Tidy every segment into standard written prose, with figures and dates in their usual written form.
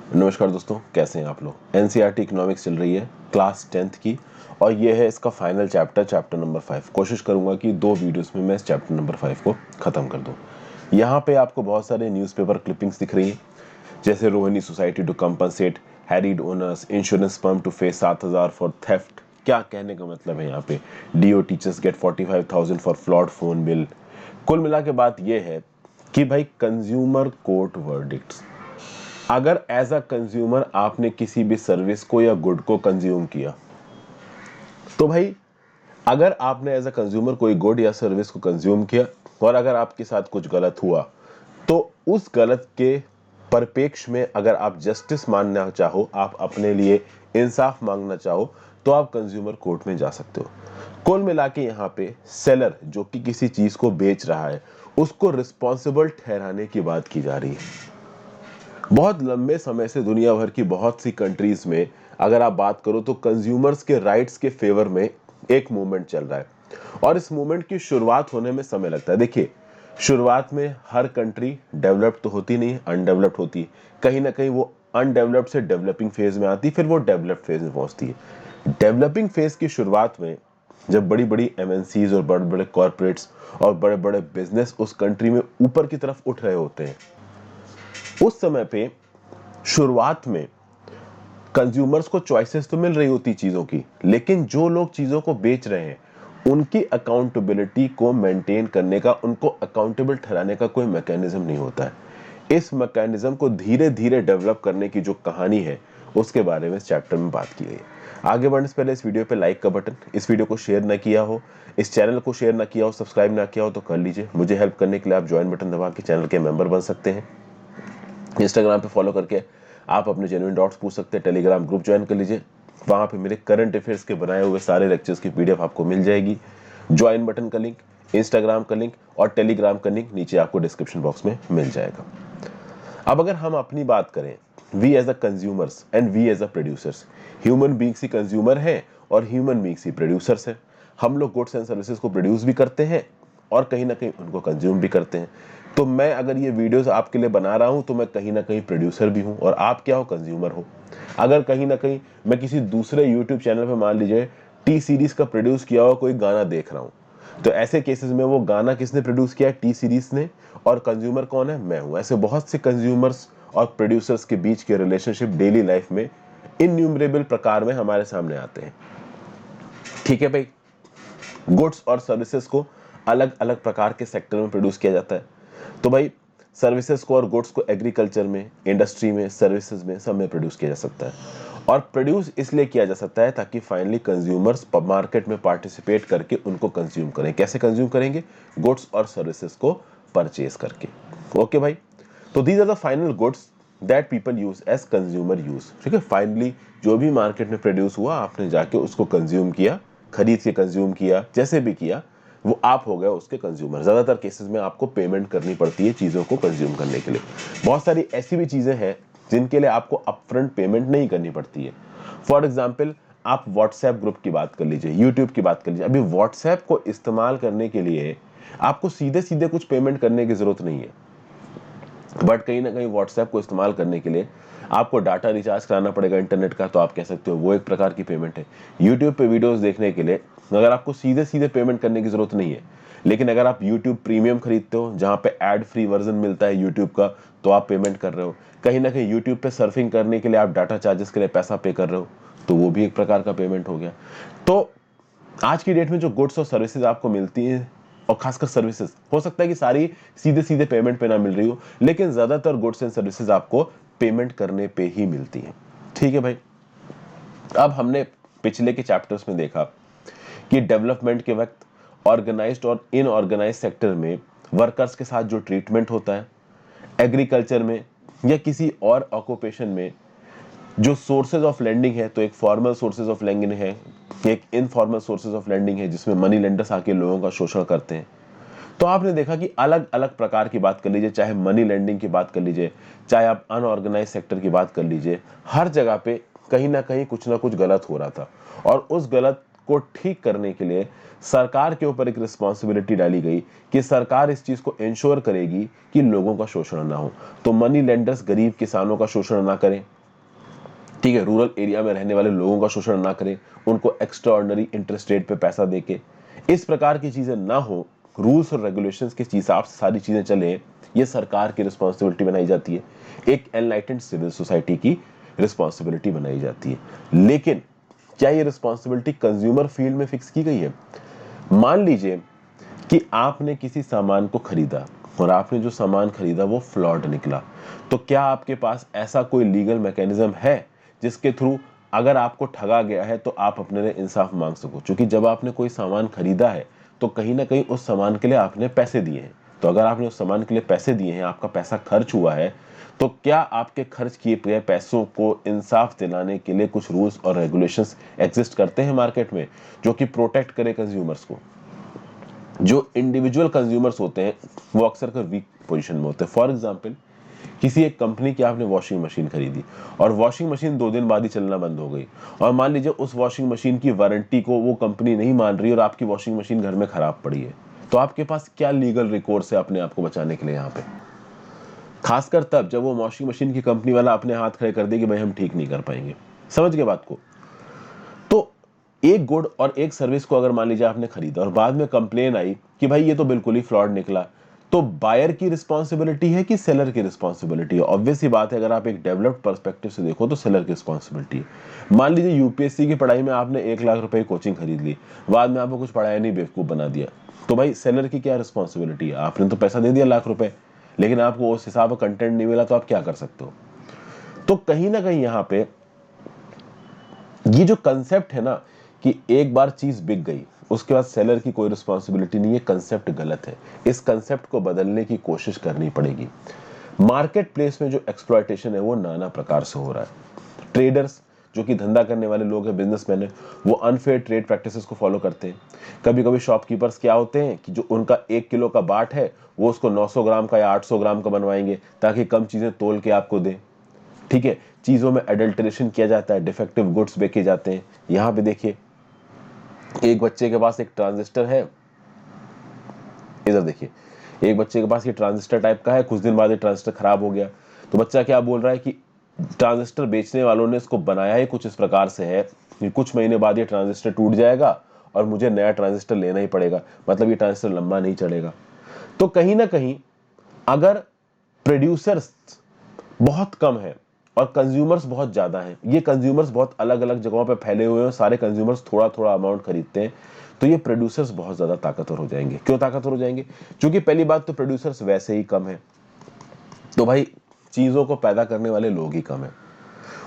नमस्कार दोस्तों, कैसे हैं आप लोग। एनसीईआरटी इकोनॉमिक्स चल रही है क्लास 10th की और ये है इसका फाइनल चैप्टर नंबर 5। कोशिश करूंगा कि 2 वीडियोस में मैं इस चैप्टर नंबर 5 को ख़त्म कर दूं। यहाँ पे आपको बहुत सारे न्यूज़पेपर क्लिपिंग्स दिख रही हैं, जैसे Rohini society to compensate harried owners, insurance firm to face 7,000 for theft. क्या कहने का मतलब है यहाँ पे, D O teachers get 45,000 for flawed phone bill. कुल मिला के बात ये है कि भाई कंज्यूमर कोर्ट वर्डिक्ट्स, अगर एज अ कंज्यूमर आपने किसी भी सर्विस को या गुड को कंज्यूम किया, तो भाई अगर आपने एज अ कंज्यूमर कोई गुड या सर्विस को कंज्यूम किया और अगर आपके साथ कुछ गलत हुआ, तो उस गलत के परिपेक्ष में अगर आप जस्टिस मानना चाहो, आप अपने लिए इंसाफ मांगना चाहो, तो आप कंज्यूमर कोर्ट में जा सकते हो। कुल मिला के यहाँ पे सेलर जो कि किसी चीज को बेच रहा है, उसको रिस्पॉन्सिबल ठहराने की बात की जा रही है। बहुत लंबे समय से दुनिया भर की बहुत सी कंट्रीज में अगर आप बात करो तो कंज्यूमर्स के राइट्स के फेवर में एक मूवमेंट चल रहा है और इस मूवमेंट की शुरुआत होने में समय लगता है। देखिए, शुरुआत में हर कंट्री डेवलप्ड तो होती नहीं है, अनडेवलप्ड होती है। कहीं ना कहीं वो अनडेवलप्ड से डेवलपिंग फेज में आती, फिर वो डेवलप्ड फेज में पहुंचती है। डेवलपिंग फेज की शुरुआत में जब बड़ी बड़ी एमएनसीज और बड़े बड़े कॉर्पोरेट्स और बड़े बड़े बिजनेस उस कंट्री में ऊपर की तरफ उठ रहे होते हैं, उस समय पे शुरुआत में कंज्यूमर्स को चॉइसेस तो मिल रही होती चीजों की, लेकिन जो लोग चीजों को बेच रहे हैं उनकी अकाउंटेबिलिटी को मेंटेन करने का, उनको अकाउंटेबल ठहराने का कोई मैकेनिज्म नहीं होता है। इस मैकेनिज्म को धीरे धीरे डेवलप करने की जो कहानी है, उसके बारे में इस चैप्टर में बात की गई है। आगे बढ़ने से पहले इस वीडियो पे लाइक का बटन, इस वीडियो को शेयर ना किया हो, इस चैनल को शेयर ना किया हो, सब्सक्राइब ना किया हो तो कर लीजिए। मुझे हेल्प करने के लिए आप ज्वाइन बटन दबा के चैनल के मेंबर बन सकते हैं। इंस्टाग्राम पे फॉलो करके आप अपने जेन्युइन डाउट्स पूछ सकते हैं। टेलीग्राम ग्रुप ज्वाइन कर लीजिए, वहां पे मेरे करंट अफेयर्स के बनाए हुए सारे लेक्चर्स की पीडीएफ आपको मिल जाएगी। ज्वाइन बटन का लिंक, इंस्टाग्राम का लिंक और टेलीग्राम का लिंक नीचे आपको डिस्क्रिप्शन बॉक्स में मिल जाएगा। अब अगर हम अपनी बात करें, we as a consumers and we as a producers, human beings ही कंज्यूमर है और ह्यूमन बींग्स ही प्रोड्यूसर्स है। हम लोग गुड्स एंड सर्विसेज को प्रोड्यूस भी करते हैं और कहीं ना कहीं उनको कंज्यूम भी करते हैं। तो मैं अगर ये वीडियोस आपके लिए बना रहा हूं तो मैं कहीं ना कहीं प्रोड्यूसर भी हूं और आप क्या हो, कंज्यूमर हो। अगर कहीं ना कहीं मैं किसी दूसरे यूट्यूब चैनल पे मान लीजिए टी सीरीज का प्रोड्यूस किया हुआ कोई गाना देख रहा हूं, तो ऐसे केसेस में वो गाना किसने प्रोड्यूस किया है, टी सीरीज ने, और कंज्यूमर कौन है, मैं हूं। ऐसे बहुत से कंज्यूमर्स और प्रोड्यूसर्स के बीच के रिलेशनशिप डेली लाइफ में इन्यूमरेबल प्रकार में हमारे सामने आते हैं। ठीक है भाई, गुड्स और सर्विसेज को अलग अलग प्रकार के सेक्टर में प्रोड्यूस किया जाता है। तो भाई सर्विसेज को और गुड्स को एग्रीकल्चर में, इंडस्ट्री में, सर्विसेज में, सब में प्रोड्यूस किया जा सकता है। और प्रोड्यूस इसलिए किया जा सकता है ताकि फाइनली कंज्यूमर्स मार्केट में पार्टिसिपेट करके उनको कंज्यूम करें। कैसे कंज्यूम करेंगे, गुड्स और सर्विसेज को परचेज करके। ओके भाई, तो these are the final goods that people use as consumer use. ठीक है, फाइनली जो भी मार्केट में प्रोड्यूस हुआ, आपने जाके उसको कंज्यूम किया, खरीद के कंज्यूम किया, जैसे भी किया, वो आप हो गए उसके कंज्यूमर। ज्यादातर केसेस में आपको पेमेंट करनी पड़ती है चीजों को कंज्यूम करने के लिए। बहुत सारी ऐसी भी चीजें हैं जिनके लिए आपको अपफ्रंट पेमेंट नहीं करनी पड़ती है। फॉर एग्जाम्पल, आप व्हाट्सएप ग्रुप की बात कर लीजिए, यूट्यूब की बात कर लीजिए। अभी व्हाट्सएप को इस्तेमाल करने के लिए आपको सीधे सीधे कुछ पेमेंट करने की जरूरत नहीं है, बट कहीं ना कहीं व्हाट्सएप को इस्तेमाल करने के लिए आपको डाटा रिचार्ज कराना पड़ेगा इंटरनेट का, तो आप कह सकते हो वो एक प्रकार की पेमेंट है। यूट्यूब पे वीडियोस देखने के लिए अगर आपको सीधे सीधे पेमेंट करने की जरूरत नहीं है, लेकिन अगर आप यूट्यूब प्रीमियम खरीदते हो जहां पे एड फ्री वर्जन मिलता है यूट्यूब का, तो आप पेमेंट कर रहे हो। कहीं ना कहीं यूट्यूब पे सर्फिंग करने के लिए आप डाटा चार्जेस के लिए पैसा पे कर रहे हो, तो वो भी एक प्रकार का पेमेंट हो गया। तो आज की डेट में जो गुड्स और सर्विसेज आपको मिलती हैं, और खासकर सर्विसेज, हो सकता है कि सारी सीधे सीधे पेमेंट पे ना मिल रही हो, लेकिन ज्यादातर गुड्स एंड सर्विसेज आपको पेमेंट करने पे ही मिलती हैं। ठीक है भाई, अब हमने पिछले के चैप्टर्स में देखा कि डेवलपमेंट के वक्त ऑर्गेनाइज्ड और इनऑर्गेनाइज्ड सेक्टर में वर्कर्स के साथ जो ट्रीटमेंट होता है, एग्रीकल्चर में या किसी और ऑक्यूपेशन में जो सोर्सेज ऑफ लैंडिंग है, तो एक फॉर्मल सोर्सेज ऑफ लैंडिंग है, एक इनफॉर्मल सोर्सेज ऑफ लैंडिंग है जिसमें मनी लेंडर्स आके लोगों का शोषण करते हैं। तो आपने देखा कि अलग अलग प्रकार की बात कर लीजिए, चाहे मनी लेंडिंग की बात कर लीजिए, चाहे आप अनऑर्गेनाइज सेक्टर की बात कर लीजिए, हर जगह पे कहीं ना कहीं कुछ ना कुछ गलत हो रहा था। और उस गलत को ठीक करने के लिए सरकार के ऊपर एक रिस्पॉन्सिबिलिटी डाली गई कि सरकार इस चीज को इंश्योर करेगी कि लोगों का शोषण ना हो। तो मनी लेंडर्स गरीब किसानों का शोषण ना करें, ठीक है, रूरल एरिया में रहने वाले लोगों का शोषण ना करें, उनको एक्स्ट्रा ऑर्डिनरी इंटरेस्ट रेट पे पैसा देके, इस प्रकार की चीजें ना हो, रूल्स और रेगुलेशंस के हिसाब से सारी चीजें चले, ये सरकार की रिस्पॉन्सिबिलिटी बनाई जाती है, एक एनलाइटेंड सिविल सोसाइटी की रिस्पॉन्सिबिलिटी बनाई जाती है। लेकिन क्या ये रिस्पॉन्सिबिलिटी कंज्यूमर फील्ड में फिक्स की गई है? मान लीजिए कि आपने किसी सामान को खरीदा और आपने जो सामान खरीदा वो फ्लॉड निकला, तो क्या आपके पास ऐसा कोई लीगल मैकेनिज्म है जिसके थ्रू अगर आपको ठगा गया है तो आप अपने लिए इंसाफ मांग सको? क्योंकि जब आपने कोई सामान खरीदा है तो कहीं ना कहीं उस सामान के लिए आपने पैसे दिए हैं, तो अगर आपने उस सामान के लिए पैसे दिए हैं, आपका पैसा खर्च हुआ है, तो क्या आपके खर्च किए गए पैसों को इंसाफ दिलाने के लिए कुछ रूल्स और रेगुलेशंस एग्जिस्ट करते हैं मार्केट में, जो कि प्रोटेक्ट करे कंज्यूमर्स को? जो इंडिविजुअल कंज्यूमर्स होते हैं वो अक्सर कर वीक पोजीशन में होते हैं। फॉर एग्जांपल, किसी एक कंपनी की आपने वॉशिंग मशीन खरीदी और वॉशिंग मशीन 2 दिन बाद ही चलना बंद हो गई, और मान लीजिए उस वॉशिंग मशीन की वारंटी को वो कंपनी नहीं मान रही और आपकी वॉशिंग मशीन घर में खराब पड़ी है, तो आपके पास क्या लीगल रिकोर्स है अपने आप को बचाने के लिए यहाँ पे? खासकर तब जब वो वॉशिंग मशीन की कंपनी वाला अपने हाथ खड़े कर दे कि भाई हम ठीक नहीं कर पाएंगे। समझ गए बात को? तो एक गुड और एक सर्विस को अगर मान लीजिए आपने खरीदा और बाद में कंप्लेन आई कि भाई ये तो बिल्कुल ही फ्रॉड निकला, तो बायर की रिस्पॉन्सिबिलिटी है कि सेलर की रिस्पॉन्सिबिलिटी है? ऑब्वियस ही बात है, अगर आप एक डेवलप्ड पर्सपेक्टिव से देखो तो सेलर की रिस्पॉन्सिबिलिटी है। मान लीजिए यूपीएससी की पढ़ाई में आपने 1 लाख रुपए की कोचिंग खरीद ली, बाद में आपको कुछ पढ़ाया नहीं, बेवकूफ बना दिया, तो भाई सेलर की क्या रिस्पॉन्सिबिलिटी है? आपने तो पैसा दे दिया लाख रुपए, लेकिन आपको उस हिसाब का कंटेंट नहीं मिला, तो आप क्या कर सकते हो? तो कहीं ना कहीं यहाँ पे ये जो कंसेप्ट है ना कि एक बार चीज बिक गई उसके बाद सेलर की कोई रिस्पॉन्सिबिलिटी नहीं है, कंसेप्ट गलत है। इस कंसेप्ट को बदलने की कोशिश करनी पड़ेगी। मार्केट प्लेस में जो एक्सप्लॉयटेशन है वो नाना प्रकार से हो रहा है। ट्रेडर्स जो कि धंधा करने वाले लोग हैं, बिजनेसमैन है, वो अनफेयर ट्रेड प्रैक्टिसेस को फॉलो करते हैं। कभी कभी शॉपकीपर्स क्या होते हैं कि जो उनका 1 किलो का बाट है वो उसको 900 ग्राम का या 800 ग्राम का बनवाएंगे ताकि कम चीजें तोल के आपको दें। ठीक है, चीजों में एडल्ट्रेशन किया जाता है, डिफेक्टिव गुड्स बेचे जाते हैं। यहां पे देखिए, एक बच्चे के पास एक ट्रांजिस्टर है, इधर देखिए, एक बच्चे के पास ये ट्रांजिस्टर टाइप का है, कुछ दिन बाद ये ट्रांजिस्टर खराब हो गया, तो बच्चा क्या बोल रहा है कि ट्रांजिस्टर बेचने वालों ने इसको बनाया ही कुछ इस प्रकार से है कि कुछ महीने बाद ये ट्रांजिस्टर टूट जाएगा और मुझे नया ट्रांजिस्टर लेना ही पड़ेगा, मतलब ये ट्रांजिस्टर लंबा नहीं चलेगा। तो कहीं ना कहीं अगर प्रोड्यूसर्स बहुत कम है और कंज्यूमर्स बहुत ज्यादा हैं, ये कंज्यूमर्स बहुत अलग अलग जगहों पे फैले हुए हैं, सारे कंज्यूमर्स थोड़ा थोड़ा अमाउंट खरीदते हैं, तो ये प्रोड्यूसर्स बहुत ज्यादा ताकतवर हो जाएंगे। क्यों ताकतवर हो जाएंगे? क्योंकि पहली बात तो प्रोड्यूसर्स वैसे ही कम है, तो भाई चीजों को पैदा करने वाले लोग ही कम है।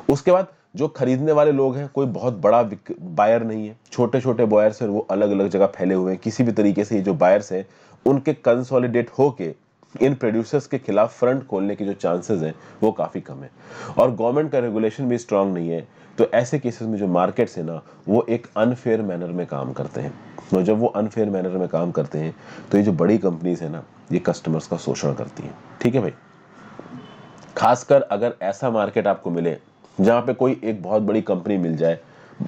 उसके बाद जो खरीदने वाले लोग हैं कोई बहुत बड़ा बायर नहीं है, छोटे छोटे बायर्स हैं, वो अलग अलग जगह फैले हुए हैं। किसी भी तरीके से ये जो बायर्स हैं उनके कंसोलिडेट होके इन प्रोड्यूसर्स के खिलाफ फ्रंट खोलने के जो चांसेस हैं वो काफी कम है, और गवर्नमेंट का रेगुलेशन भी स्ट्रांग नहीं है। तो ऐसे केसेस में जो मार्केट्स है ना वो एक अनफेयर मैनर में काम करते हैं, और जब वो अनफेयर मैनर में काम करते हैं तो ये जो बड़ी कंपनीज है ना ये कस्टमर्स का शोषण करती हैं। ठीक है भाई, खासकर अगर ऐसा मार्केट आपको मिले जहां पे कोई एक बहुत बड़ी कंपनी मिल जाए,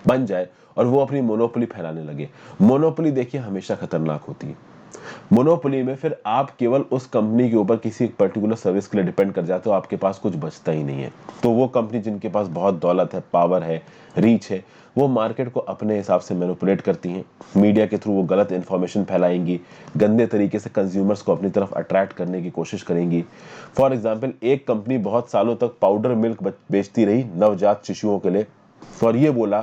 बन जाए, और वो अपनी मोनोपोली फैलाने लगे। मोनोपोली देखिए हमेशा खतरनाक होती है। मोनोपोली में फिर आप केवल उस कंपनी के ऊपर किसी एक पर्टिकुलर सर्विस के लिए डिपेंड कर जाते हो, आपके पास कुछ बचता ही नहीं है। तो वो कंपनी जिनके पास बहुत दौलत है, पावर है, रीच है, वो मार्केट को अपने हिसाब से मैनिपुलेट करती हैं। मीडिया के थ्रू वो गलत इंफॉर्मेशन फैलाएंगी, गंदे तरीके से कंज्यूमर्स को अपनी तरफ अट्रैक्ट करने की कोशिश करेंगी। फॉर एग्जाम्पल, एक कंपनी बहुत सालों तक पाउडर मिल्क बेचती रही नवजात शिशुओं के लिए, और ये बोला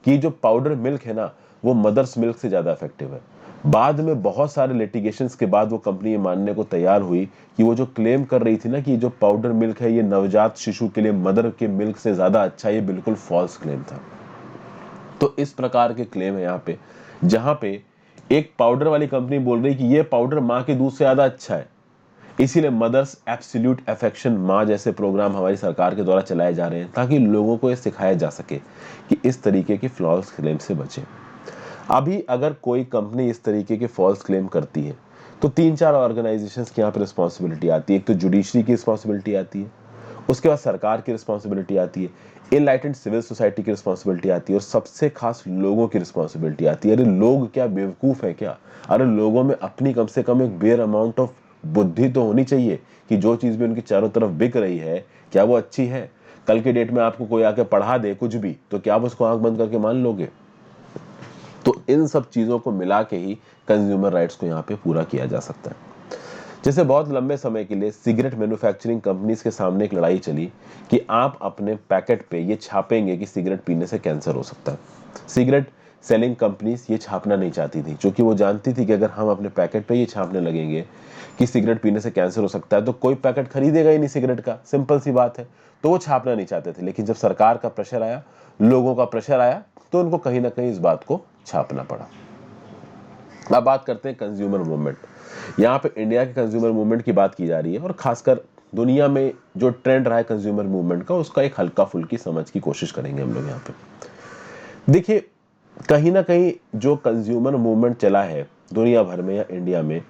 कि जो पाउडर मिल्क है ना वो मदर्स मिल्क से ज्यादा इफेक्टिव है। बाद में बहुत सारे लिटिगेशंस के बाद वो कंपनी ये मानने को तैयार हुई कि वो जो क्लेम कर रही थी ना कि जो पाउडर मिल्क है ये नवजात शिशु के लिए मदर के मिल्क से ज्यादा अच्छा, ये बिल्कुल फॉल्स क्लेम था। तो इस प्रकार के क्लेम है यहाँ पे, जहां पे एक पाउडर वाली कंपनी बोल रही कि ये पाउडर माँ के दूध से ज्यादा अच्छा है, इसीलिए मदर्स एब्सोल्यूट अफेक्शन माँ जैसे प्रोग्राम हमारी सरकार के द्वारा चलाए जा रहे हैं ताकि लोगों को ये सिखाया जा सके कि इस तरीके के फॉल्स क्लेम से बचें। अभी अगर कोई कंपनी इस तरीके के फॉल्स क्लेम करती है तो 3-4 ऑर्गेनाइजेशंस की यहाँ पे रिस्पॉन्सिबिलिटी आती है। एक तो जुडिशरी की रिस्पॉन्सिबिलिटी आती है, उसके बाद सरकार की रिस्पॉन्सिबिलिटी आती है, इनलाइटेंड सिविल सोसाइटी की रिस्पॉन्सिबिलिटी आती है, और सबसे खास लोगों की रिस्पॉन्सिबिलिटी आती है। अरे लोग क्या बेवकूफ है क्या? अरे लोगों में अपनी कम से कम एक बेयर अमाउंट ऑफ बुद्धि तो होनी चाहिए कि जो चीज भी उनकी चारों तरफ बिक रही है क्या वो अच्छी है? कल के डेट में आपको कोई आके पढ़ा दे कुछ भी, तो क्या आप उसको आंख बंद करके मान लोगे? तो इन सब चीजों को मिला के ही कंज्यूमर राइट्स को यहाँ पे पूरा किया जा सकता है। जैसे बहुत लंबे समय के लिए सिगरेट मैन्युफैक्चरिंग कंपनीज के सामने एक लड़ाई चली कि आप अपने पैकेट पे ये छापेंगे कि सिगरेट पीने से कैंसर हो सकता है। सिगरेट सेलिंग कंपनीज ये छापना नहीं चाहती थी, क्योंकि वो जानती थी कि अगर हम अपने पैकेट पे ये छापने लगेंगे कि सिगरेट पीने से कैंसर हो सकता है, तो कोई पैकेट खरीदेगा ही नहीं सिगरेट का, सिंपल सी बात है। तो वो छापना नहीं चाहते थे। लेकिन जब सरकार का प्रेशर आया, लोगों का प्रेशर आया, तो उनको कहीं ना कहीं इस बात को छापना पड़ा। अब बात करते हैं कंज्यूमर मूवमेंट। यहाँ पे इंडिया के कंज्यूमर मूवमेंट की बात की जा रही है, और खासकर दुनिया में जो ट्रेंड रहा है कंज्यूमर मूवमेंट का, उसका एक हल्का फुल्की समझ की कोशिश करेंगे हम लोग यहाँ पे। देखिए, कहीं ना कहीं जो कंज्यूमर मूवमेंट चला है दुनिया भर में या इंडिया में,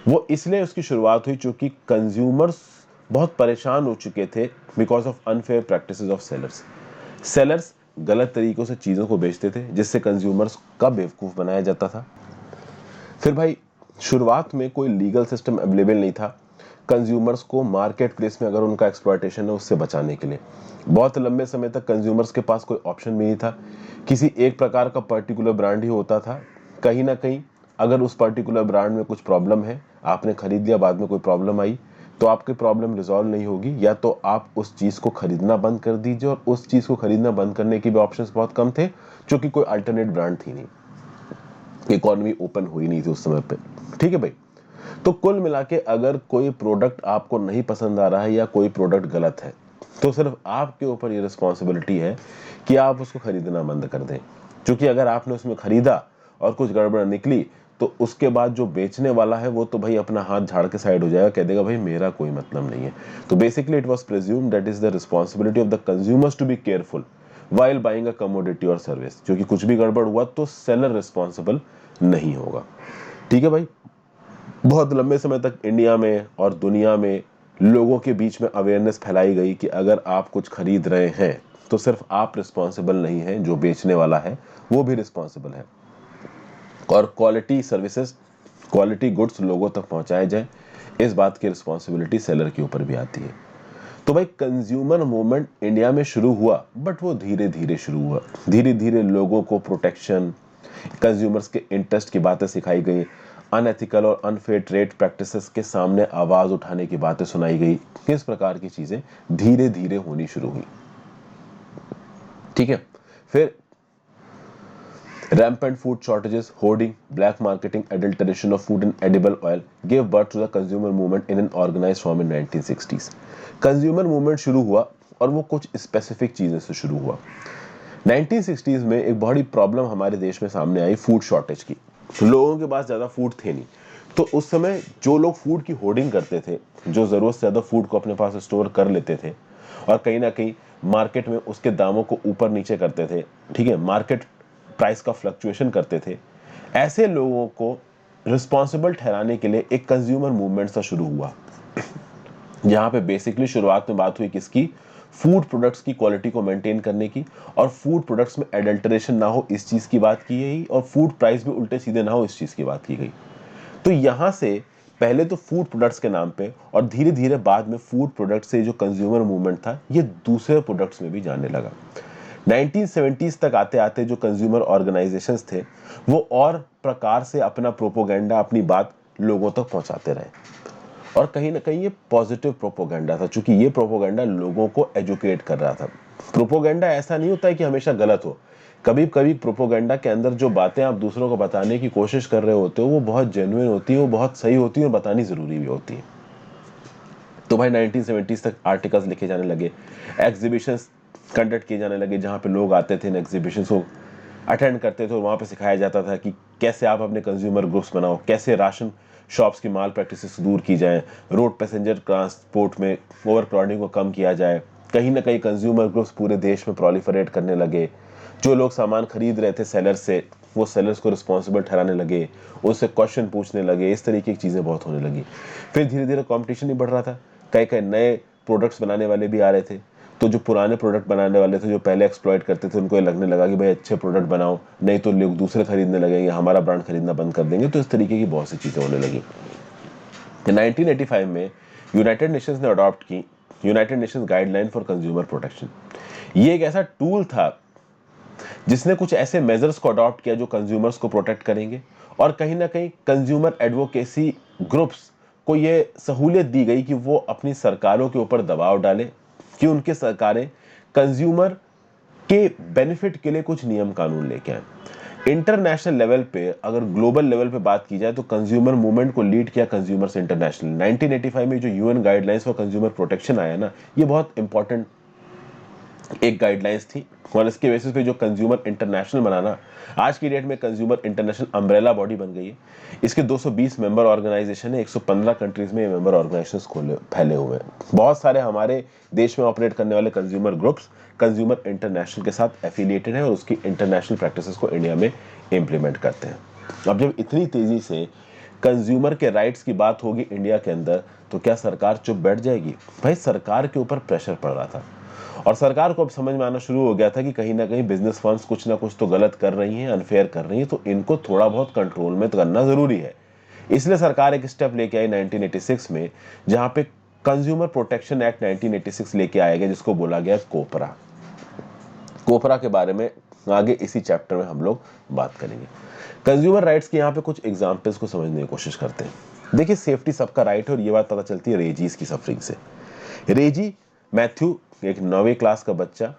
वो इसलिए उसकी शुरुआत हुई क्योंकि कंज्यूमर्स बहुत परेशान हो चुके थे because of unfair practices of sellers. Sellers गलत तरीकों से चीज़ों को बेचते थे, जिससे कंज्यूमर्स का बेवकूफ़ बनाया जाता था। फिर भाई, शुरुआत में कोई लीगल सिस्टम अवेलेबल नहीं था कंज्यूमर्स को मार्केट प्लेस में अगर उनका एक्सप्लॉयटेशन है उससे बचाने के लिए। बहुत लंबे समय तक कंज्यूमर्स के पास कोई ऑप्शन भी नहीं था। किसी एक प्रकार का पर्टिकुलर ब्रांड ही होता था। कहीं ना कहीं अगर उस पर्टिकुलर ब्रांड में कुछ प्रॉब्लम है, आपने खरीद लिया, बाद में कोई प्रॉब्लम आई, तो आपकी प्रॉब्लम रिजॉल्व नहीं होगी, या तो आप उस चीज़ को खरीदना बंद कर दीजिए, और उस चीज़ को खरीदना बंद करने के भी ऑप्शंस बहुत कम थे, क्योंकि कोई अल्टरनेट ब्रांड थी नहीं, इकोनॉमी ओपन हुई नहीं थी उस समय पे। ठीक है भाई। तो कुल मिला के अगर कोई प्रोडक्ट आपको नहीं पसंद आ रहा है या कोई प्रोडक्ट गलत है, तो सिर्फ आपके ऊपर ये रिस्पॉन्सिबिलिटी है कि आप उसको खरीदना बंद कर दें। क्योंकि अगर आपने उसमें खरीदा और कुछ गड़बड़ निकली, तो उसके बाद जो बेचने वाला है वो तो भाई अपना हाथ झाड़ के साइड हो जाएगा, कह देगा भाई मेरा कोई मतलब नहीं है। तो basically it was presumed that is the responsibility of the consumers to be careful while buying a commodity और सर्विस। क्योंकि कुछ भी गड़बड़ हुआ तो सेलर रिस्पॉन्सिबल नहीं होगा। ठीक है भाई। बहुत लंबे समय तक इंडिया में और दुनिया में लोगों के बीच में अवेयरनेस फैलाई गई कि अगर आप कुछ खरीद रहे हैं तो सिर्फ आप रिस्पॉन्सिबल नहीं हैं, जो बेचने वाला है वो भी रिस्पॉन्सिबल है। और क्वालिटी सर्विसेज, क्वालिटी गुड्स लोगों तक पहुंचाए जाए, इस बात की रिस्पॉन्सिबिलिटी सेलर के ऊपर भी आती है। तो भाई, कंज्यूमर मूवमेंट इंडिया में शुरू हुआ, बट वो धीरे धीरे शुरू हुआ। धीरे धीरे लोगों को प्रोटेक्शन, कंज्यूमर्स के इंटरेस्ट की बातें सिखाई गई, अनएथिकल और अनफेयर ट्रेड प्रैक्टिसेस के सामने आवाज उठाने की बातें सुनाई गई। इस प्रकार की चीजें धीरे धीरे होनी शुरू हुई। ठीक है। फिर rampant food shortages, hoarding, black marketing, adulteration of food and edible oil gave birth to the consumer movement in an organized form in 1960s. Consumer movement शुरू हुआ, और वो कुछ स्पेसिफिक चीज़ों से शुरू हुआ। 1960s में एक बड़ी प्रॉब्लम हमारे देश में सामने आई, फूड शॉर्टेज की। लोगों के पास ज़्यादा फूड थे नहीं, तो उस समय जो लोग फूड की होर्डिंग करते थे, जो ज़रूरत से ज़्यादा फूड को अपने पास स्टोर कर लेते थे, और कहीं ना कहीं मार्केट में उसके दामों को ऊपर नीचे करते थे, ठीक है, मार्केट प्राइस का फ्लक्चुएशन करते थे, ऐसे लोगों को रिस्पॉन्सिबल ठहराने के लिए एक कंज्यूमर मूवमेंट सा शुरू हुआ। यहाँ पे बेसिकली शुरुआत में बात हुई किसकी? फूड प्रोडक्ट्स की क्वालिटी को मेंटेन करने की, और फूड प्रोडक्ट्स में एडल्टरेशन ना हो इस चीज की बात की गई, और फूड प्राइस भी उल्टे सीधे ना हो इस चीज की बात की गई। तो यहाँ से पहले तो फूड प्रोडक्ट्स के नाम पे, और धीरे धीरे बाद में फूड प्रोडक्ट से जो कंज्यूमर मूवमेंट था ये दूसरे प्रोडक्ट्स में भी जाने लगा। 1970s तक आते आते जो कंज्यूमर ऑर्गेनाइजेशंस थे वो और प्रकार से अपना प्रोपोगेंडा, अपनी बात लोगों तक पहुंचाते रहे, और कहीं ना कहीं ये पॉजिटिव प्रोपोगेंडा था, क्योंकि ये प्रोपोगेंडा लोगों को एजुकेट कर रहा था। प्रोपोगेंडा ऐसा नहीं होता है कि हमेशा गलत हो। कभी कभी प्रोपोगेंडा के अंदर जो बातें आप दूसरों को बताने की कोशिश कर रहे होते हो वो बहुत जेन्युइन होती है, वो बहुत सही होती है, और बतानी जरूरी भी होती है। तो भाई 1970s तक आर्टिकल्स लिखे जाने लगे, एग्जीबिशंस कंडक्ट किए जाने लगे, जहाँ पे लोग आते थे, एग्जीबिशंस को अटेंड करते थे, और वहाँ पे सिखाया जाता था कि कैसे आप अपने कंज्यूमर ग्रुप्स बनाओ, कैसे राशन शॉप्स की माल प्रैक्टिसेस दूर की जाए, रोड पैसेंजर ट्रांसपोर्ट में ओवर क्राउडिंग को कम किया जाए। कहीं ना कहीं कंज्यूमर ग्रुप्स पूरे देश में प्रोलिफरेट करने लगे। जो लोग सामान खरीद रहे थे सेलर्स से, वो सेलर्स को रिस्पॉन्सिबल ठहराने लगे, उससे क्वेश्चन पूछने लगे, इस तरीके की चीज़ें बहुत होने लगी। फिर धीरे धीरे कॉम्पिटिशन भी बढ़ रहा था, कई कई नए प्रोडक्ट्स बनाने वाले भी आ रहे थे। तो जो पुराने प्रोडक्ट बनाने वाले थे, जो पहले एक्सप्लॉइट करते थे, उनको ये लगने लगा कि भाई अच्छे प्रोडक्ट बनाओ, नहीं तो लोग दूसरे खरीदने लगेंगे, हमारा ब्रांड खरीदना बंद कर देंगे। तो इस तरीके की बहुत सी चीज़ें होने लगी। 1985 में यूनाइटेड नेशंस ने अडॉप्ट की United Nations guideline for consumer protection. ये एक ऐसा टूल था जिसने कुछ ऐसे मेजर्स को अडॉप्ट किया जो कंज्यूमर्स को प्रोटेक्ट करेंगे, और कहीं ना कहीं कंज्यूमर एडवोकेसी ग्रुप्स को ये सहूलियत दी गई कि वो अपनी सरकारों के ऊपर दबाव डालें कि उनकी सरकारें कंज्यूमर के बेनिफिट के लिए कुछ नियम कानून लेके आए। इंटरनेशनल लेवल पे, अगर ग्लोबल लेवल पे बात की जाए तो कंज्यूमर मूवमेंट को लीड किया कंज्यूमर्स इंटरनेशनल। 1985 में जो UN guidelines for consumer protection आया ना, ये बहुत इंपॉर्टेंट एक गाइडलाइंस थी, और इसके बेसिस पे जो कंज्यूमर इंटरनेशनल बनाना, आज की डेट में कंज्यूमर इंटरनेशनल अम्ब्रेला बॉडी बन गई है। इसके 220 मेंबर ऑर्गेनाइजेशन है, 115 कंट्रीज में ये मेंबर ऑर्गेनाइजेशंस खोले फैले हुए हैं। बहुत सारे हमारे देश में ऑपरेट करने वाले कंज्यूमर ग्रुप्स कंज्यूमर इंटरनेशनल के साथ एफिलिएटेड है और उसकी इंटरनेशनल प्रैक्टिसेस को इंडिया में इम्प्लीमेंट करते हैं। अब जब इतनी तेजी से कंज्यूमर के राइट्स की बात होगी इंडिया के अंदर, तो क्या सरकार चुप बैठ जाएगी? भाई, सरकार के ऊपर प्रेशर पड़ रहा था, और सरकार को अब समझ में आना शुरू हो गया था कि कहीं ना कहीं बिजनेस फर्म्स कुछ ना कुछ तो गलत कर रही हैं, अनफेयर कर रही हैं, तो इनको थोड़ा बहुत कंट्रोल में तो करना जरूरी है। इसलिए सरकार एक स्टेप लेके आई 1986 में, जहां पे कंज्यूमर प्रोटेक्शन एक्ट 1986 लेके आया गया, जिसको बोला गया कोपरा। कोपरा के बारे में आगे इसी चैप्टर में हम लोग बात करेंगे। कंज्यूमर राइट्स के यहाँ पे कुछ एग्जाम्पल्स को समझने की कोशिश करते हैं। देखिए, सेफ्टी सबका राइट है, और ये बात पता चलती है रेजीज की सफरिंग से। रेजी मैथ्यू, एक 9वीं क्लास का बच्चा,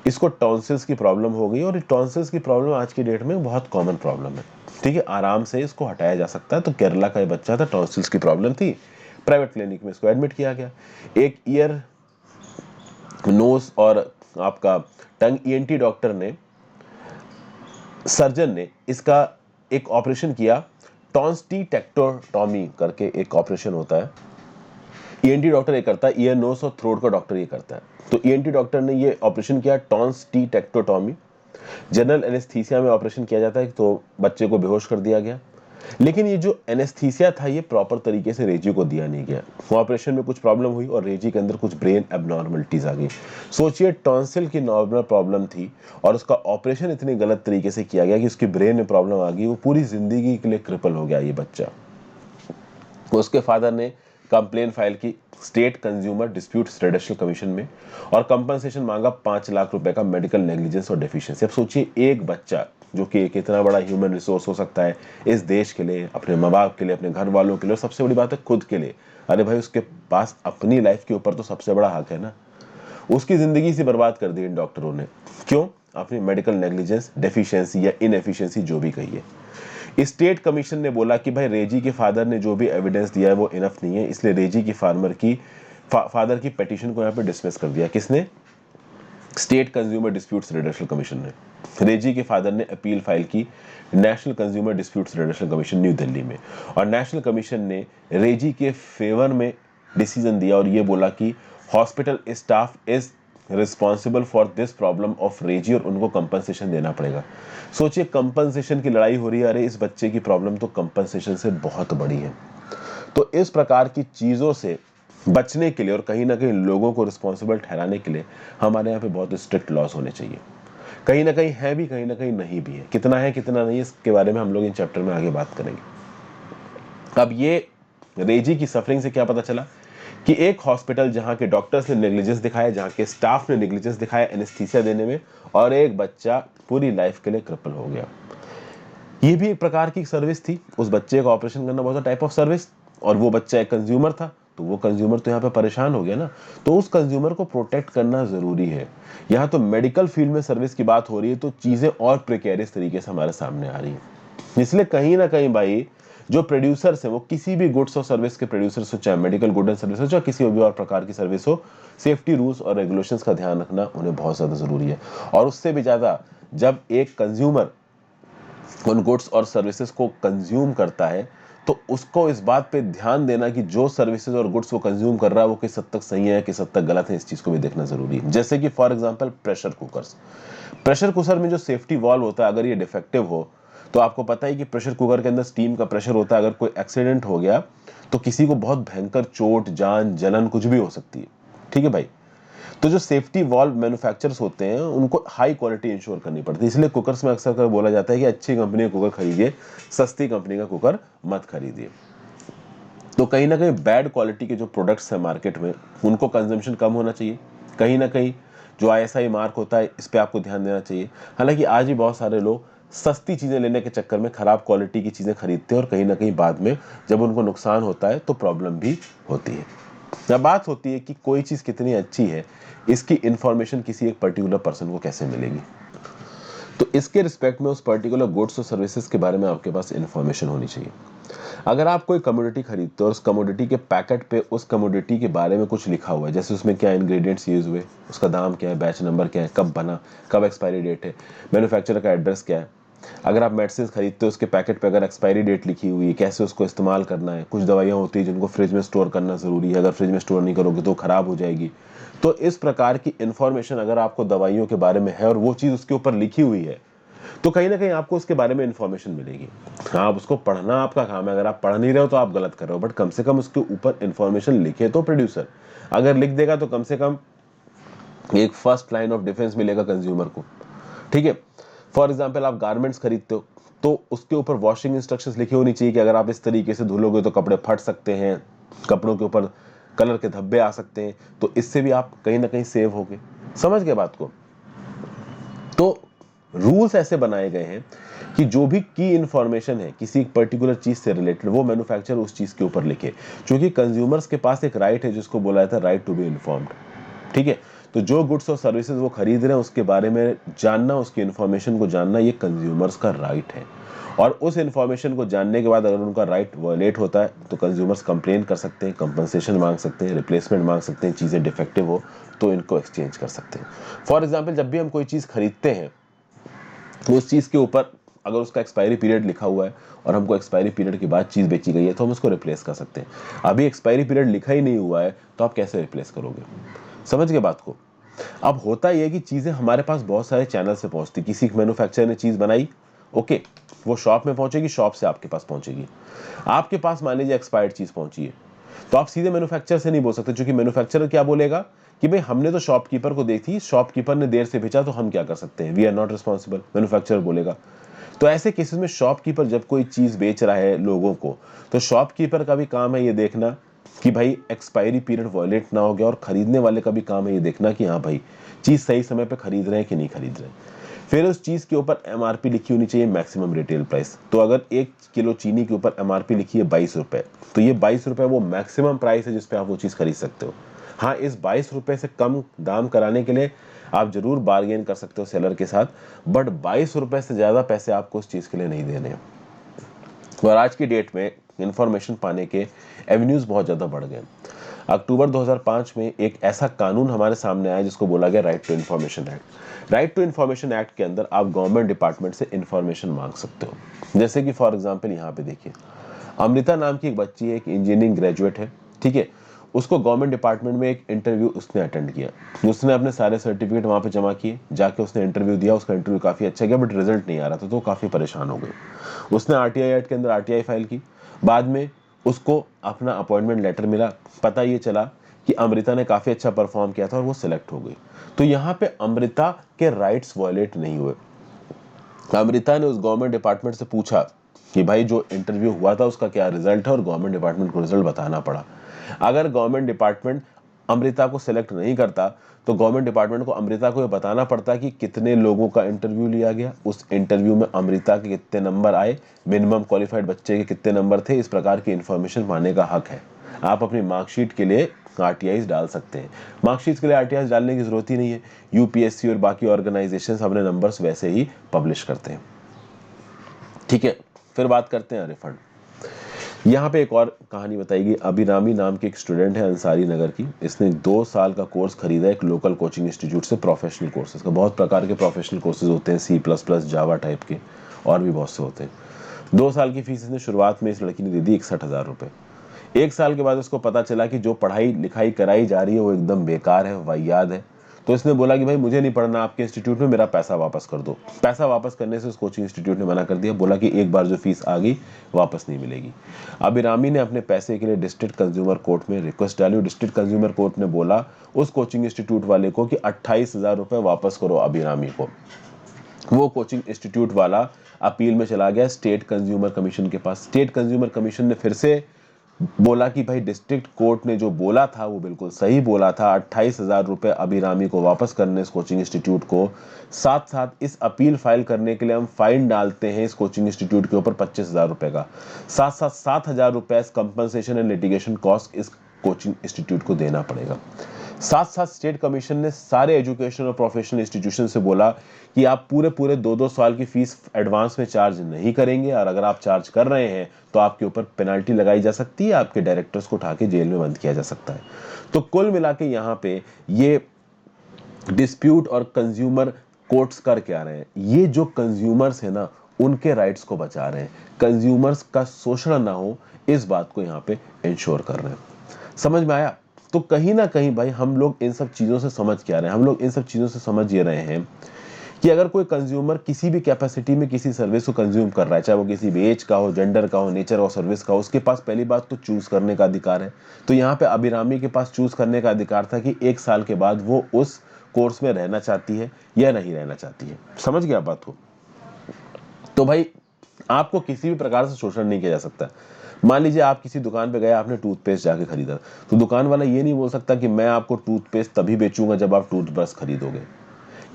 इसको टॉन्सिल्स की प्रॉब्लम हो गई, और ये टॉन्सिल्स की प्रॉब्लम आज की डेट में बहुत कॉमन प्रॉब्लम है। ठीक है, आराम से इसको हटाया जा सकता है। तो केरला का ये बच्चा था, टॉन्सिल्स की प्रॉब्लम थी, प्राइवेट क्लिनिक में इसको एडमिट किया गया। एक ईयर, नोज और आपका टंग ईएनटी डॉक्टर ने, सर्जन ने इसका एक ऑपरेशन किया, टॉन्स्टीटेक्टोटॉमी करके एक ऑपरेशन होता है। ईएनटी डॉक्टर ये करता है, ईयर, नोज और थ्रोट का डॉक्टर ये करता है। तो ईएनटी डॉक्टर ने ये ऑपरेशन किया, टॉन्स्टीटेक्टोटॉमी। जनरल एनेस्थीसिया में ऑपरेशन किया जाता है, तो बच्चे को बेहोश कर दिया गया। लेकिन ये जो एनेस्थीसिया था, ये प्रॉपर तरीके से रेजी को दिया नहीं गया। ऑपरेशन में कुछ प्रॉब्लम हुई और रेजी के अंदर कुछ ब्रेन एबनॉर्मलिटीज आ गई। सोचिए, टॉन्सिल की नॉर्मल प्रॉब्लम थी और उसका ऑपरेशन इतनी गलत तरीके से किया गया कि उसकी ब्रेन में प्रॉब्लम आ गई। वो पूरी जिंदगी के लिए क्रिपल हो गया ये बच्चा। उसके फादर ने कंप्लेन फाइल की state consumer disputes reduction commission में, और कंपनसेशन मांगा 5 लाख रुपए का मेडिकल नेग्लिजेंस और डेफिशिएंसी। अब सोचिए, एक बच्चा जो कि एक इतना बड़ा ह्यूमन रिसोर्स हो सकता है इस देश के लिए, अपने माँ बाप के लिए, अपने घर वालों के लिए, और सबसे बड़ी बात है खुद के लिए। अरे भाई, उसके पास अपनी लाइफ के ऊपर तो सबसे बड़ा हक है ना। उसकी जिंदगी से बर्बाद कर दी इन डॉक्टरों ने। क्यों? अपनी मेडिकल नेग्लिजेंस, डेफिशिएंसी या इनएफिशिएंसी जो भी कही है। स्टेट कमीशन ने बोला कि भाई, रेजी के फादर ने जो भी एविडेंस दिया है वो इनफ नहीं है, इसलिए रेजी की फादर की पिटीशन को यहाँ पे डिसमिस कर दिया। किसने? State consumer disputes reduction commission ने। रेजी के फादर ने अपील फाइल की national consumer disputes reduction commission new Delhi में, और नेशनल कमीशन ने रेजी के फेवर में डिसीजन दिया और ये बोला कि hospital staff is responsible for this problem of रेजी, और उनको कंपनसेशन देना पड़ेगा। सोचिए, कंपनसेशन की लड़ाई हो रही है। अरे, इस बच्चे की प्रॉब्लम तो कंपनसेशन से बहुत बड़ी है। तो इस प्रकार की चीज़ों से बचने के लिए और कहीं ना कहीं लोगों को रिस्पॉन्सिबल ठहराने के लिए हमारे यहाँ पे बहुत स्ट्रिक्ट लॉस होने चाहिए। कहीं ना कहीं है भी, कहीं ना कहीं नहीं भी है। कितना है कितना नहीं, इसके बारे में हम लोग इन चैप्टर में आगे बात करेंगे। अब ये रेजी की सफरिंग से क्या पता चला कि एक हॉस्पिटल जहाँ के डॉक्टर्स ने नेग्लिजेंस दिखाया, जहाँ के स्टाफ ने नेग्लिजेंस दिखाया एनेस्थीसिया देने में, और एक बच्चा पूरी लाइफ के लिए क्रिपल हो गया। ये भी एक प्रकार की सर्विस थी। उस बच्चे का ऑपरेशन करना बहुत टाइप ऑफ सर्विस, और वो बच्चा एक कंज्यूमर था, तो वो कंज्यूमर तो यहाँ पे परेशान हो गया ना। तो उस कंज्यूमर को प्रोटेक्ट करना जरूरी है। यहाँ तो मेडिकल फील्ड में सर्विस की बात हो रही है, तो चीजें और प्रिकेरियस तरीके से हमारे सामने आ रही है। इसलिए कहीं ना कहीं भाई, जो प्रोड्यूसर्स हैं, वो किसी भी गुड्स और सर्विस के प्रोड्यूसर्स हो, चाहे मेडिकल गुड एंड सर्विस हो, चाहे किसी भी और प्रकार की सर्विस हो, सेफ्टी रूल्स और रेगुलेशंस का ध्यान रखना उन्हें बहुत ज्यादा जरूरी है। और उससे भी ज्यादा, जब एक कंज्यूमर उन गुड्स और सर्विसेज को कंज्यूम करता है, तो उसको इस बात पे ध्यान देना कि जो सर्विसेज और गुड्स वो कंज्यूम कर रहा है वो किस हद तक सही है, किस हद तक गलत है, इस चीज को भी देखना जरूरी है। जैसे कि for example pressure cookers. Pressure cooker में जो सेफ्टी वॉल्व होता है, अगर ये डिफेक्टिव हो, तो आपको पता है कि प्रेशर कुकर के अंदर स्टीम का प्रेशर होता है। अगर कोई एक्सीडेंट हो गया तो किसी को बहुत भयंकर चोट, जान, जलन कुछ भी हो सकती है। ठीक है भाई। तो जो सेफ्टी वॉल्व मैन्युफैक्चरर्स होते हैं, उनको हाई क्वालिटी इंश्योर करनी पड़ती है। इसलिए कुकर्स में अक्सर कर बोला जाता है कि अच्छी कंपनी का कुकर खरीदिए, सस्ती कंपनी का कुकर मत खरीदिए। तो कहीं ना कहीं बैड क्वालिटी के जो प्रोडक्ट्स हैं मार्केट में उनको कंजम्पशन कम होना चाहिए। कहीं ना कहीं जो ISI मार्क होता है इस पे आपको ध्यान देना चाहिए। हालांकि आज भी बहुत सारे लोग सस्ती चीज़ें लेने के चक्कर में खराब क्वालिटी की चीज़ें खरीदते हैं और कहीं ना कहीं बाद में जब उनको नुकसान होता है तो प्रॉब्लम भी होती है। अब बात होती है कि कोई चीज़ कितनी अच्छी है इसकी इंफॉर्मेशन किसी एक पर्टिकुलर पर्सन को कैसे मिलेगी। तो इसके रिस्पेक्ट में उस पर्टिकुलर गुड्स और सर्विसेज के बारे में आपके पास इंफॉर्मेशन होनी चाहिए। अगर आप कोई कमोडिटी खरीदते हो और उस कमोडिटी के पैकेट पे उस कमोडिटी के बारे में कुछ लिखा हुआ है, जैसे उसमें क्या इंग्रेडिएंट्स यूज हुए, उसका दाम क्या है, बैच नंबर क्या है, कब बना, कब एक्सपायरी डेट है, मैन्युफैक्चरर का एड्रेस क्या है। अगर आप मेडिसिन खरीदते हो उसके पैकेट पे अगर एक्सपायरी डेट लिखी हुई है, कैसे उसको इस्तेमाल करना है। कुछ दवाइयाँ होती है जिनको फ्रिज में स्टोर करना ज़रूरी है, अगर फ्रिज में स्टोर नहीं करोगे तो ख़राब हो जाएगी। तो इस प्रकार की इन्फॉर्मेशन अगर आपको दवाइयों के बारे में है और वो चीज़ उसके ऊपर लिखी हुई है तो कहीं ना कहीं आपको उसके बारे में इंफॉर्मेशन मिलेगी। हाँ, आप उसको पढ़ना आपका काम है, अगर आप पढ़ नहीं रहे हो तो आप गलत कर रहे हो, बट कम से कम उसके ऊपर इंफॉर्मेशन लिखे तो प्रोड्यूसर अगर लिख देगा तो कम से कम एक फर्स्ट लाइन ऑफ डिफेंस मिलेगा कंज्यूमर को। ठीक है, फॉर एग्जाम्पल आप गारमेंट्स खरीदते हो तो उसके ऊपर वॉशिंग इंस्ट्रक्शंस लिखी होनी चाहिए कि अगर आप इस तरीके से धुलोगे तो कपड़े फट सकते हैं, कपड़ों के ऊपर कलर के धब्बे आ सकते हैं, तो इससे भी आप कहीं ना कहीं सेव होगे। समझ गए बात को। तो रूल्स ऐसे बनाए गए हैं कि जो भी की इंफॉर्मेशन है किसी एक पर्टिकुलर चीज से रिलेटेड वो मैन्युफैक्चरर उस चीज के ऊपर लिखे, क्योंकि कंज्यूमर्स के पास एक राइट है जिसको बोला जाता है राइट टू बी इन्फॉर्म्ड। ठीक है, तो जो गुड्स और सर्विसेज वो खरीद रहे हैं उसके बारे में जानना, उसकी इंफॉर्मेशन को जानना, ये कंज्यूमर्स का राइट है। और उस इंफॉर्मेशन को जानने के बाद अगर उनका राइट वायलेट होता है तो कंज्यूमर्स कंप्लेन कर सकते हैं, कंपनसेशन मांग सकते हैं, रिप्लेसमेंट मांग सकते हैं, चीज़ें डिफेक्टिव हो तो इनको एक्सचेंज कर सकते हैं। फॉर एग्जाम्पल जब भी हम कोई चीज़ खरीदते हैं तो उस चीज़ के ऊपर अगर उसका एक्सपायरी पीरियड लिखा हुआ है और हमको एक्सपायरी पीरियड के बाद चीज़ बेची गई है तो हम उसको रिप्लेस कर सकते हैं। अभी एक्सपायरी पीरियड लिखा ही नहीं हुआ है तो आप कैसे रिप्लेस करोगे। समझ गए बात को। अब होता यह है कि चीज़ें हमारे पास बहुत सारे चैनल से पहुंचती, किसी मैन्युफैक्चरर ने चीज़ बनाई, ओके, वो शॉप में पहुंचेगी, शॉप से आपके पास पहुंचेगी। आपके पास मान लीजिए एक्सपायर्ड चीज़ पहुंची है तो आप सीधे मैन्युफैक्चरर से नहीं बोल सकते, क्योंकि मैन्युफैक्चरर क्या बोलेगा कि भाई हमने तो शॉपकीपर को दी थी, शॉपकीपर ने देर से बेचा तो हम क्या कर सकते हैं, we are not responsible, manufacturer बोलेगा। तो ऐसे केसेस में शॉपकीपर जब कोई चीज़ बेच रहा है लोगों को तो शॉपकीपर का भी काम है ये देखना कि भाई एक्सपायरी पीरियड वायलेट ना हो गया, और खरीदने वाले का भी काम है ये देखना कि हाँ भाई चीज़ सही समय पे खरीद रहे हैं कि नहीं खरीद रहे हैं। फिर उस चीज़ के ऊपर MRP लिखी होनी चाहिए, मैक्सिमम रिटेल प्राइस। तो अगर 1 किलो चीनी के ऊपर MRP लिखी है 22 रुपये, तो ये 22 रुपये वो मैक्सिमम प्राइस है जिसपे आप वो चीज़ खरीद सकते हो। हाँ, इस 22 रुपये से कम दाम कराने के लिए आप जरूर बार्गेन कर सकते हो सेलर के साथ, बट 22 रुपये से ज़्यादा पैसे आपको उस चीज़ के लिए नहीं देने हैं। और आज की डेट में इंफॉर्मेशन पाने के एवेन्यूज बहुत ज़्यादा बढ़ गए। अक्टूबर 2005 में एक ऐसा कानून हमारे सामने आया जिसको बोला गया right to information act. Right to information act के अंदर आप गवर्नमेंट डिपार्टमेंट से इन्फॉर्मेशन मांग सकते हो। जैसे कि फॉर एग्जांपल यहाँ पे देखिए, अमृता नाम की एक बच्ची है, एक इंजीनियरिंग ग्रेजुएट है, ठीक है। उसको गवर्नमेंट डिपार्टमेंट में एक इंटरव्यू उसने अटेंड किया, उसने अपने सारे सर्टिफिकेट वहाँ पे जमा किए, जाके उसने इंटरव्यू दिया, उसका इंटरव्यू काफ़ी अच्छा गया बट रिजल्ट नहीं आ रहा था तो काफ़ी परेशान हो गई। उसने RTI एक्ट के अंदर RTI फाइल की, बाद में उसको अपना अपॉइंटमेंट लेटर मिला, पता ये चला कि अमृता ने काफ़ी अच्छा परफॉर्म किया था और वो सिलेक्ट हो गई। तो यहाँ पे अमृता के राइट्स वायलेट नहीं हुए। अमृता ने उस गवर्नमेंट डिपार्टमेंट से पूछा कि भाई जो इंटरव्यू हुआ था उसका क्या रिजल्ट है, और गवर्नमेंट डिपार्टमेंट को रिजल्ट बताना पड़ा। अगर गवर्नमेंट डिपार्टमेंट अमृता को सिलेक्ट नहीं करता तो गवर्नमेंट डिपार्टमेंट को अमृता को ये बताना पड़ता कि कितने लोगों का इंटरव्यू लिया गया, उस इंटरव्यू में अमृता के कितने नंबर आए, मिनिमम क्वालिफाइड बच्चे के कितने नंबर थे। इस प्रकार की इंफॉर्मेशन पाने का हक है। आप अपनी मार्कशीट के लिए RTIs डाल सकते हैं। मार्कशीट के लिए RTIs डालने की जरूरत ही नहीं है, UPSC और बाकी ऑर्गेनाइजेशन अपने नंबर्स वैसे ही पब्लिश करते हैं। ठीक है, फिर बात करते हैं रिफंड। यहाँ पे एक और कहानी बताएगी। अभिरामी नाम की एक स्टूडेंट है अंसारी नगर की, इसने 2 साल का कोर्स खरीदा एक लोकल कोचिंग इंस्टीट्यूट से, प्रोफेशनल कोर्सेज का। बहुत प्रकार के प्रोफेशनल कोर्सेज होते हैं, C++, जावा टाइप के, और भी बहुत से होते हैं। 2 साल की फीस इसने शुरुआत में इस लड़की ने दे दी 61,000 रुपये। 1 साल के बाद उसको पता चला कि जो पढ़ाई लिखाई कराई जा रही है वो एकदम बेकार है, वाहियात है। तो इसने बोला कि भाई मुझे नहीं पढ़ना आपके इंस्टीट्यूट में, मेरा पैसा वापस कर दो। पैसा वापस करने से उस कोचिंग इंस्टीट्यूट ने मना कर दिया, बोला कि एक बार जो फीस आ गई वापस नहीं मिलेगी। अभिरामी ने अपने पैसे के लिए डिस्ट्रिक्ट कंज्यूमर कोर्ट में रिक्वेस्ट डाली। डिस्ट्रिक्ट कंज्यूमर कोर्ट ने बोला उस कोचिंग इंस्टीट्यूट वाले को कि 28,000 रुपये वापस करो अभिरामी को। वो कोचिंग इंस्टीट्यूट वाला अपील में चला गया स्टेट कंज्यूमर कमीशन के पास। स्टेट कंज्यूमर कमीशन ने फिर से बोला कि भाई डिस्ट्रिक्ट कोर्ट ने जो बोला था वो बिल्कुल सही बोला था, 28,000 रुपये अभिरामी को वापस करने इस कोचिंग इंस्टीट्यूट को, साथ साथ इस अपील फाइल करने के लिए हम फाइन डालते हैं इस कोचिंग इंस्टीट्यूट के ऊपर 25,000 रुपये का, साथ साथ 7,000 रुपये कंपनसेशन एंड लिटिगेशन कॉस्ट इस कोचिंग इंस्टीट्यूट को देना पड़ेगा। साथ साथ स्टेट कमीशन ने सारे एजुकेशन और प्रोफेशनल इंस्टीट्यूशन से बोला कि आप पूरे पूरे 2-2 साल की फीस एडवांस में चार्ज नहीं करेंगे, और अगर आप चार्ज कर रहे हैं तो आपके ऊपर पेनल्टी लगाई जा सकती है, आपके डायरेक्टर्स को उठा के जेल में बंद किया जा सकता है। तो कुल मिला के यहाँ पे ये डिस्प्यूट और कंज्यूमर कोर्ट्स कर क्या रहे हैं, ये जो कंज्यूमर्स है ना उनके राइट्स को बचा रहे हैं, कंज्यूमर्स का शोषण ना हो इस बात को यहाँ पे इंश्योर कर रहे हैं। समझ में आया? तो कहीं ना कहीं भाई हम लोग इन सब चीज़ों से समझ क्या रहे हैं, हम लोग इन सब चीज़ों से समझ ये रहे हैं कि अगर कोई कंज्यूमर किसी भी कैपेसिटी में किसी सर्विस को कंज्यूम कर रहा है, चाहे वो किसी भी एज का हो, जेंडर का हो, नेचर और सर्विस का हो, उसके पास पहली बात तो चूज करने का अधिकार है। तो यहाँ पे अभिरामी के पास चूज करने का अधिकार था कि 1 साल के बाद वो उस कोर्स में रहना चाहती है या नहीं रहना चाहती है। समझ गया बात को? तो भाई आपको किसी भी प्रकार से शोषण नहीं किया जा सकता। मान लीजिए आप किसी दुकान पे गए, आपने टूथपेस्ट जाके खरीदा, तो दुकान वाला ये नहीं बोल सकता कि मैं आपको टूथपेस्ट तभी बेचूंगा जब आप टूथब्रश खरीदोगे।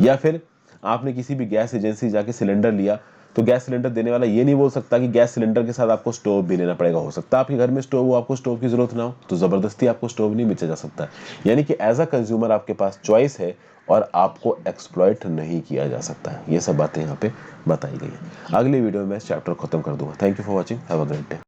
या फिर आपने किसी भी गैस एजेंसी जाके सिलेंडर लिया, तो गैस सिलेंडर देने वाला ये नहीं बोल सकता कि गैस सिलेंडर के साथ आपको स्टोव भी लेना पड़ेगा। हो सकता है आपके घर में स्टोव हो, आपको स्टोव की जरूरत ना हो, तो जबरदस्ती आपको स्टोव नहीं बेचा जा सकता। यानी कि एज अ कंज्यूमर आपके पास चॉइस है और आपको एक्सप्लॉइट नहीं किया जा सकता है। ये सब बातें यहाँ पे बताई गई है। अगले वीडियो में मैं इस चैप्टर खत्म कर दूंगा। Thank you for watching, have a great day.